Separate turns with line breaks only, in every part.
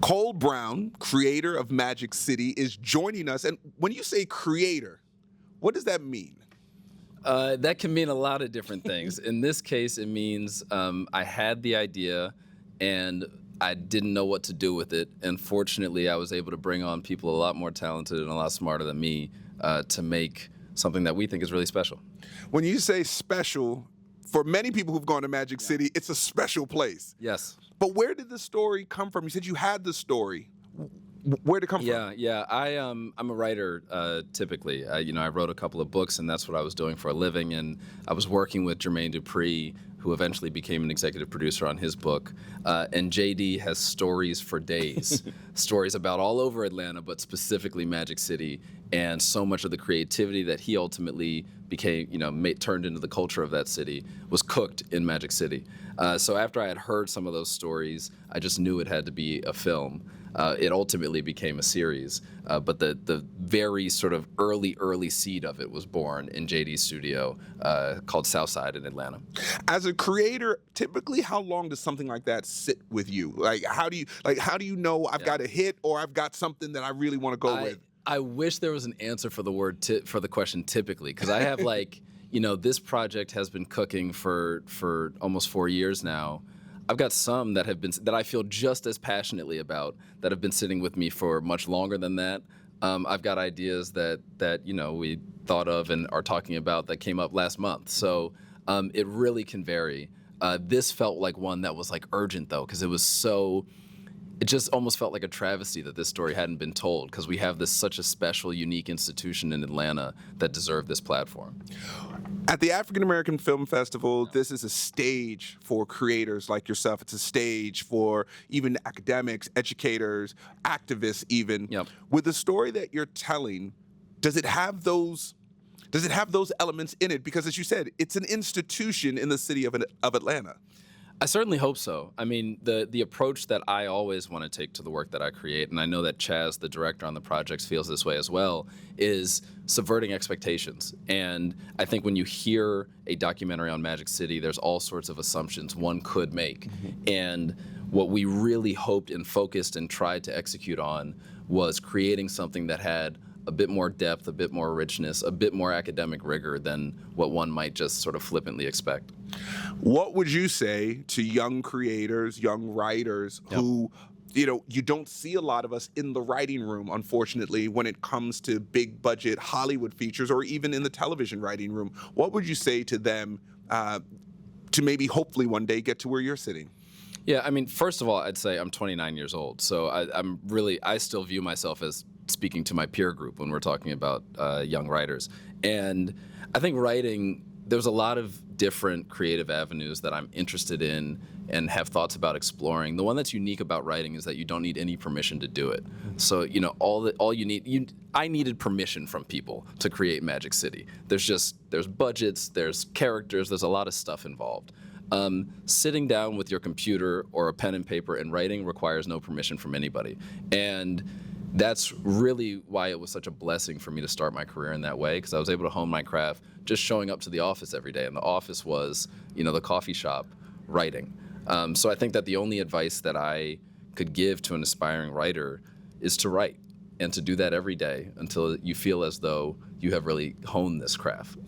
Cole Brown, creator of Magic City, is joining us. And when you say creator, what does that mean?
That can mean a lot of different things. In this case, it means I had the idea and I didn't know what to do with it. And fortunately, I was able to bring on people a lot more talented and a lot smarter than me to make something that we think is really special.
When you say special, for many people who've gone to Magic City, it's a special place.
Yes.
But where did the story come from? You said you had the story. Where did it come from?
Yeah. I'm a writer typically. I wrote a couple of books, and that's what I was doing for a living. And I was working with Jermaine Dupri, who eventually became an executive producer on his book. And JD has stories for days, stories about all over Atlanta, but specifically Magic City. And so much of the creativity that he ultimately became, turned into the culture of that city was cooked in Magic City. So after I had heard some of those stories, I just knew it had to be a film. It ultimately became a series, but the very sort of early seed of it was born in JD's studio called Southside in Atlanta.
As a creator, typically, how long does something like that sit with you? How do you know I've got a hit or I've got something that I really want to go with?
I wish there was an answer for the question typically, because I have this project has been cooking for almost 4 years now. I've got some that I feel just as passionately about that have been sitting with me for much longer than that. I've got ideas that we thought of and are talking about that came up last month. So it really can vary. This felt like one that was urgent though, because it just almost felt like a travesty that this story hadn't been told, because we have such a special, unique institution in Atlanta that deserved this platform.
At the African American Film Festival, this is a stage for creators like yourself. It's a stage for even academics, educators, activists even.
Yep.
With the story that you're telling, does it have those elements in it? Because as you said, it's an institution in the city of Atlanta.
I certainly hope so. I mean, the approach that I always want to take to the work that I create, and I know that Chaz, the director on the projects, feels this way as well, is subverting expectations. And I think when you hear a documentary on Magic City, there's all sorts of assumptions one could make. Mm-hmm. And what we really hoped and focused and tried to execute on was creating something that had a bit more depth, a bit more richness, a bit more academic rigor than what one might just sort of flippantly expect.
What would you say to young creators, young writers who, you don't see a lot of us in the writing room, unfortunately, when it comes to big budget Hollywood features or even in the television writing room? What would you say to them to maybe hopefully one day get to where you're sitting?
Yeah, I mean, first of all, I'd say I'm 29 years old, so I still view myself as speaking to my peer group when we're talking about young writers. And I think writing, there's a lot of different creative avenues that I'm interested in and have thoughts about exploring. The one that's unique about writing is that you don't need any permission to do it. So, I needed permission from people to create Magic City. There's budgets, there's characters, there's a lot of stuff involved. Sitting down with your computer or a pen and paper and writing requires no permission from anybody. And that's really why it was such a blessing for me to start my career in that way, because I was able to hone my craft just showing up to the office every day. And the office was, the coffee shop writing. So I think that the only advice that I could give to an aspiring writer is to write and to do that every day until you feel as though you have really honed this craft.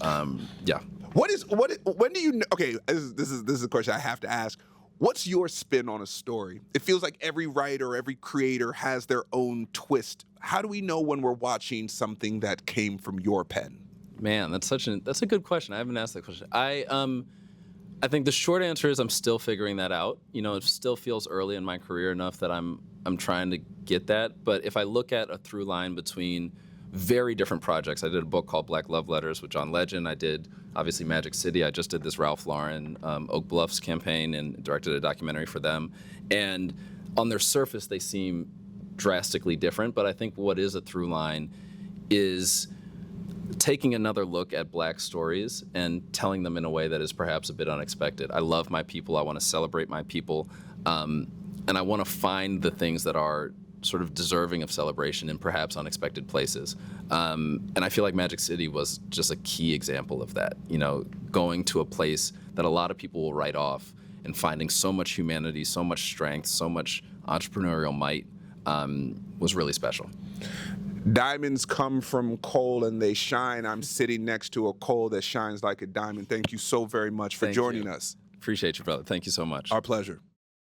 Yeah.
When do you, okay, this is a question I have to ask. What's your spin on a story? It feels like every writer, every creator has their own twist. How do we know when we're watching something that came from your pen?
Man, that's a good question. I haven't asked that question. I think the short answer is I'm still figuring that out. It still feels early in my career enough that I'm trying to get that. But if I look at a through line between very different projects. I did a book called Black Love Letters with John Legend. I did, obviously, Magic City. I just did this Ralph Lauren Oak Bluffs campaign and directed a documentary for them. And on their surface, they seem drastically different. But I think what is a through line is taking another look at Black stories and telling them in a way that is perhaps a bit unexpected. I love my people. I want to celebrate my people. And I want to find the things that are sort of deserving of celebration in perhaps unexpected places. And I feel like Magic City was just a key example of that. Going to a place that a lot of people will write off and finding so much humanity, so much strength, so much entrepreneurial might was really special.
Diamonds come from coal and they shine. I'm sitting next to a coal that shines like a diamond. Thank you so very much for joining us.
Appreciate you, brother. Thank you so much.
Our pleasure.